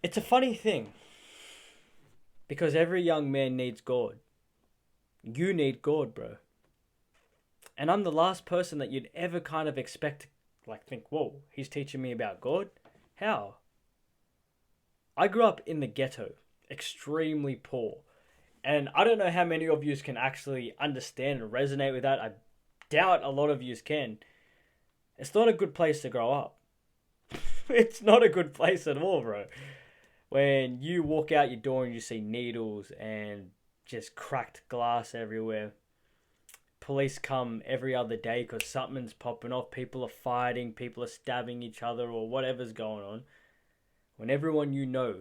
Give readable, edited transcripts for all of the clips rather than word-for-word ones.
It's a funny thing because every young man needs God. You need God, bro. And I'm the last person that you'd ever kind of expect to think, whoa, he's teaching me about God? How? I grew up in the ghetto, extremely poor. And I don't know how many of you can actually understand and resonate with that. I doubt a lot of you can. It's not a good place to grow up. It's not a good place at all, bro. When you walk out your door and you see needles and just cracked glass everywhere. Police come every other day because something's popping off. People are fighting, people are stabbing each other or whatever's going on. When everyone you know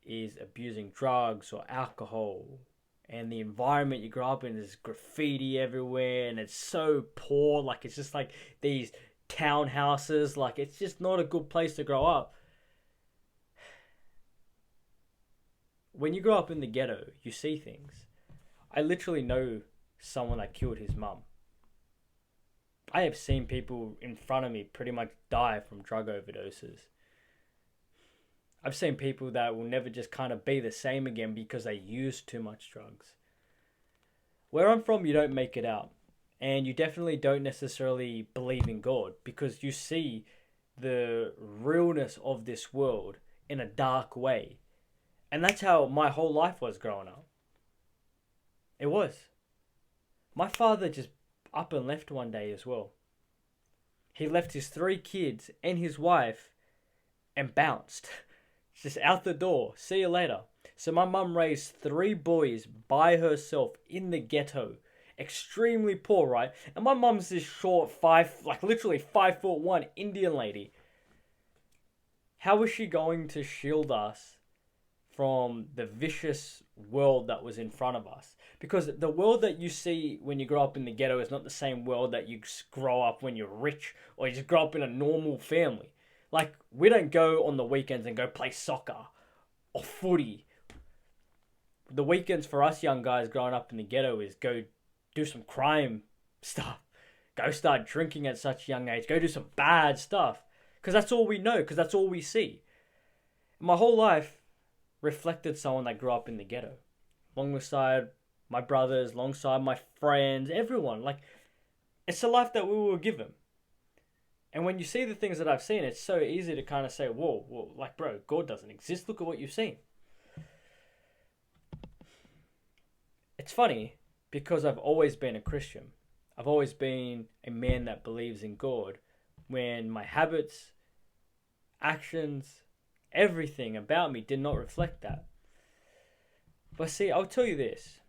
is abusing drugs or alcohol, and the environment you grow up in is graffiti everywhere, and it's so poor, it's just like these townhouses, it's just not a good place to grow up. When you grow up in the ghetto, you see things. I literally know someone that killed his mum. I have seen people in front of me pretty much die from drug overdoses. I've seen people that will never just kind of be the same again because they used too much drugs. Where I'm from, you don't make it out. And you definitely don't necessarily believe in God because you see the realness of this world in a dark way. And that's how my whole life was growing up. It was. My father just up and left one day as well. He left his 3 kids and his wife and bounced. Just out the door. See you later. So my mum raised 3 boys by herself in the ghetto. Extremely poor, right? And my mum's this short, literally 5'1" Indian lady. How was she going to shield us from the vicious world that was in front of us? Because the world that you see when you grow up in the ghetto is not the same world that you grow up when you're rich or you just grow up in a normal family. We don't go on the weekends and go play soccer or footy. The weekends for us young guys growing up in the ghetto is go do some crime stuff. Go start drinking at such a young age. Go do some bad stuff. Because that's all we know. Because that's all we see. My whole life reflected someone that grew up in the ghetto. Alongside my brothers, alongside my friends, everyone. It's the life that we were given. And when you see the things that I've seen, it's so easy to kind of say, whoa, bro, God doesn't exist. Look at what you've seen. It's funny because I've always been a Christian. I've always been a man that believes in God. When my habits, actions, everything about me did not reflect that. But see, I'll tell you this.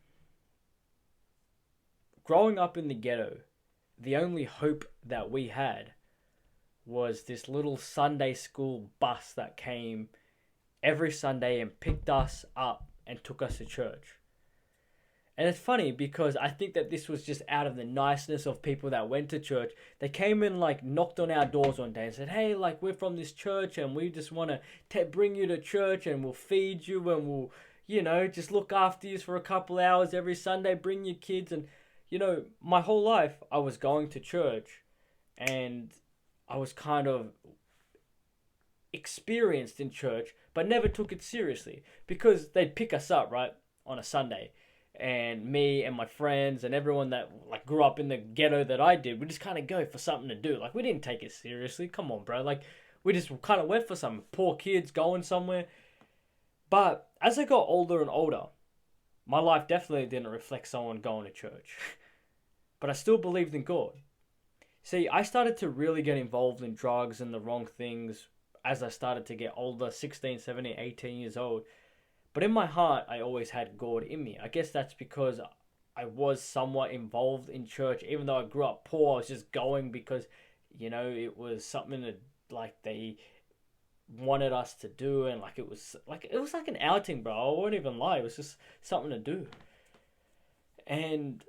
Growing up in the ghetto, the only hope that we had was this little Sunday school bus that came every Sunday and picked us up and took us to church. And it's funny because I think that this was just out of the niceness of people that went to church. They came in, knocked on our doors one day and said, hey, we're from this church and we just want to bring you to church and we'll feed you and we'll, just look after you for a couple hours every Sunday, bring your kids. And, my whole life I was going to church and I was kind of experienced in church, but never took it seriously because they'd pick us up, right, on a Sunday. And me and my friends and everyone that grew up in the ghetto that I did, we just kind of go for something to do. We didn't take it seriously. Come on, bro. We just kind of went for some poor kids going somewhere. But as I got older and older, my life definitely didn't reflect someone going to church. But I still believed in God. See, I started to really get involved in drugs and the wrong things as I started to get older, 16, 17, 18 years old. But in my heart, I always had God in me. I guess that's because I was somewhat involved in church. Even though I grew up poor, I was just going because, it was something that, they wanted us to do. And, it was like an outing, bro. I won't even lie. It was just something to do. And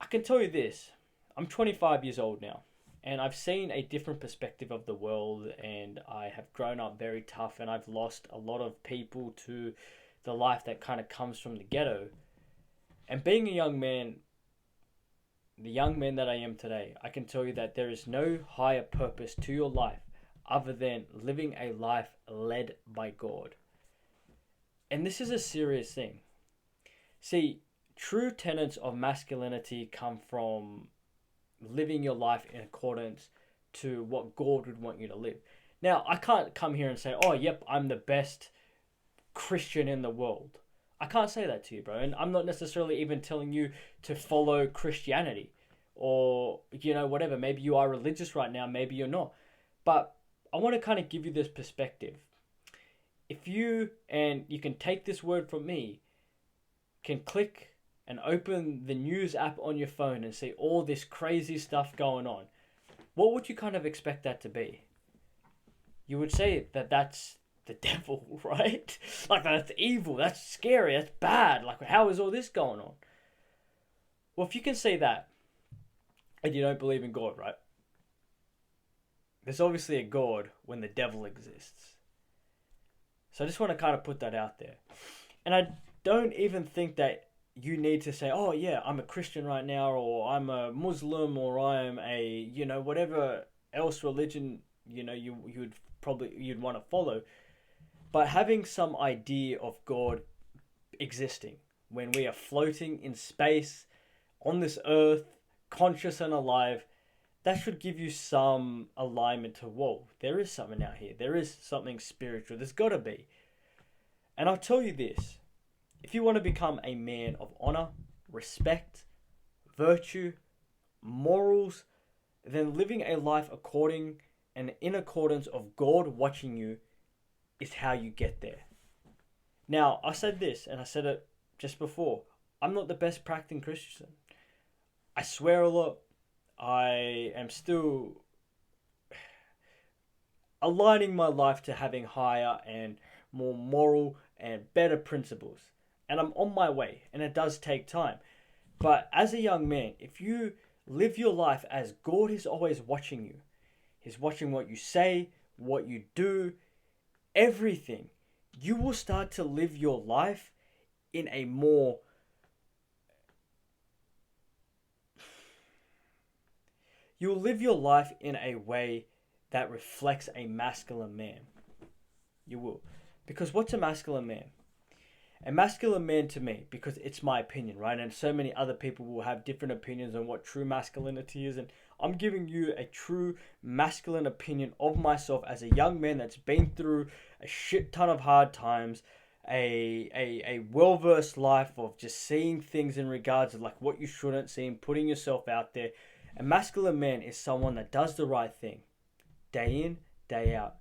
I can tell you this. I'm 25 years old now. And I've seen a different perspective of the world, and I have grown up very tough, and I've lost a lot of people to the life that kind of comes from the ghetto. And being a young man, the young man that I am today, I can tell you that there is no higher purpose to your life other than living a life led by God. And this is a serious thing. See, true tenets of masculinity come from living your life in accordance to what God would want you to live. Now, I can't come here and say, oh, yep, I'm the best Christian in the world. I can't say that to you, bro. And I'm not necessarily even telling you to follow Christianity or, whatever. Maybe you are religious right now, maybe you're not. But I want to kind of give you this perspective. If you, and you can take this word from me, can click and open the news app on your phone and see all this crazy stuff going on, what would you kind of expect that to be? You would say that that's the devil, right? Like, that's evil, that's scary, that's bad. Like, how is all this going on? Well, if you can say that, and you don't believe in God, right? There's obviously a God when the devil exists. So I just want to kind of put that out there. And I don't even think that you need to say, oh yeah, I'm a Christian right now, or I'm a Muslim, or I'm a, whatever else religion, you'd want to follow. But having some idea of God existing when we are floating in space, on this earth, conscious and alive, that should give you some alignment to, whoa, there is something out here. There is something spiritual. There's got to be. And I'll tell you this. If you want to become a man of honor, respect, virtue, morals, then living a life according and in accordance of God watching you is how you get there. Now, I said this, and I said it just before. I'm not the best practicing Christian. I swear a lot. I am still aligning my life to having higher and more moral and better principles. And I'm on my way, and it does take time. But as a young man, if you live your life as God is always watching you, He's watching what you say, what you do, everything, you will start to live your life in a more you'll live your life in a way that reflects a masculine man. You will. Because what's a masculine man? A masculine man to me, because it's my opinion, right? And so many other people will have different opinions on what true masculinity is. And I'm giving you a true masculine opinion of myself as a young man that's been through a shit ton of hard times, a well-versed life of just seeing things in regards of like what you shouldn't see and putting yourself out there. A masculine man is someone that does the right thing, day in, day out,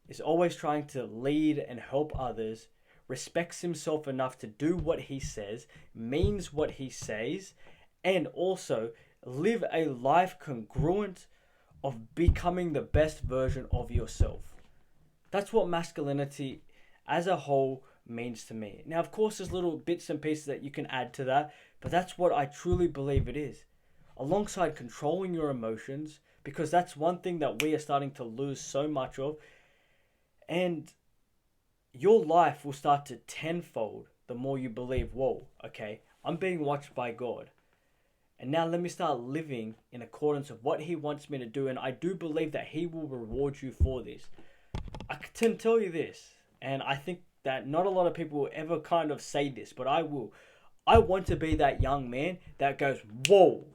is always trying to lead and help others, respects himself enough to do what he says, means what he says, and also live a life congruent of becoming the best version of yourself. That's what masculinity as a whole means to me. Now, of course, there's little bits and pieces that you can add to that, but that's what I truly believe it is. Alongside controlling your emotions, because that's one thing that we are starting to lose so much of. And your life will start to tenfold the more you believe, whoa, okay, I'm being watched by God. And now let me start living in accordance of what He wants me to do. And I do believe that He will reward you for this. I can tell you this, and I think that not a lot of people will ever kind of say this, but I will. I want to be that young man that goes, whoa,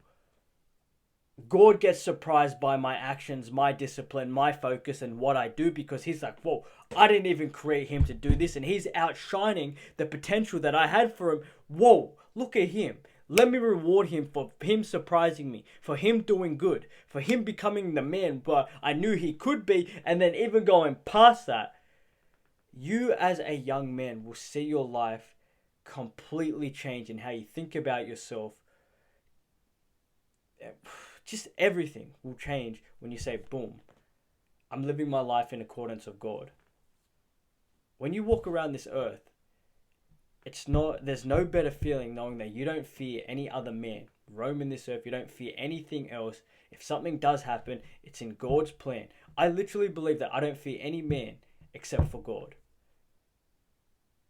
God gets surprised by my actions, my discipline, my focus, and what I do, because He's like, whoa, I didn't even create him to do this, and He's outshining the potential that I had for him. Whoa, look at him. Let me reward him for him surprising me, for him doing good, for him becoming the man but I knew he could be, and then even going past that. You as a young man will see your life completely change in how you think about yourself. Just everything will change when you say, boom, I'm living my life in accordance of God. When you walk around this earth, there's no better feeling knowing that you don't fear any other man. Roaming this earth, you don't fear anything else. If something does happen, it's in God's plan. I literally believe that I don't fear any man except for God.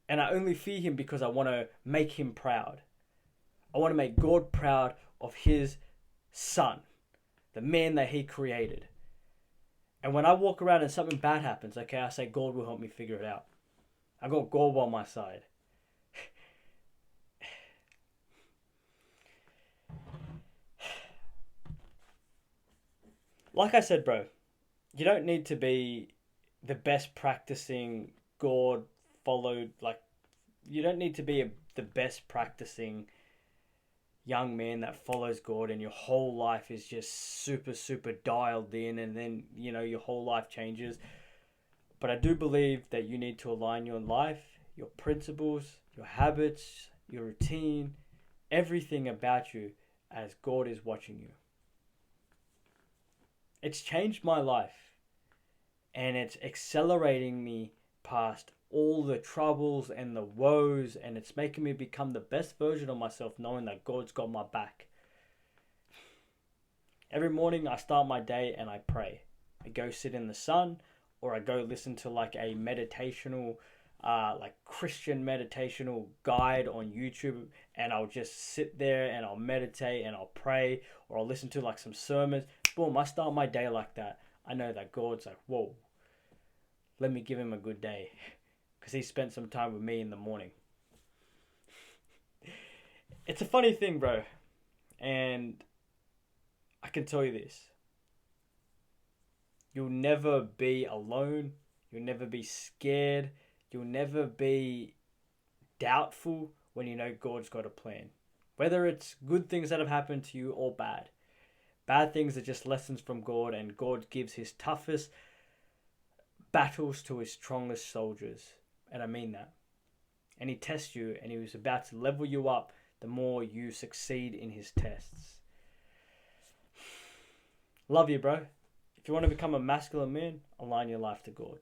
And I only fear Him because I want to make Him proud. I want to make God proud of His Son, the man that He created. And when I walk around and something bad happens, okay, I say, God will help me figure it out. I got God on my side. Like I said, bro, you don't need to be the best practicing God followed, like, you don't need to be the best practicing young man that follows God and your whole life is just super, super dialed in, and then, your whole life changes. But I do believe that you need to align your life, your principles, your habits, your routine, everything about you as God is watching you. It's changed my life, and it's accelerating me past all the troubles and the woes, and it's making me become the best version of myself, knowing that God's got my back. Every morning I start my day and I pray. I go sit in the sun, or I go listen to like a meditational, like Christian meditational guide on YouTube, and I'll just sit there and I'll meditate and I'll pray, or I'll listen to like some sermons. Boom, I start my day like that. I know that God's like, whoa, let me give him a good day, because he spent some time with me in the morning. It's a funny thing, bro, and I can tell you this. You'll never be alone. You'll never be scared. You'll never be doubtful when you know God's got a plan. Whether it's good things that have happened to you or bad. Bad things are just lessons from God, and God gives his toughest battles to his strongest soldiers. And I mean that. And he tests you, and he was about to level you up the more you succeed in his tests. Love you, bro. If you want to become a masculine man, align your life to God.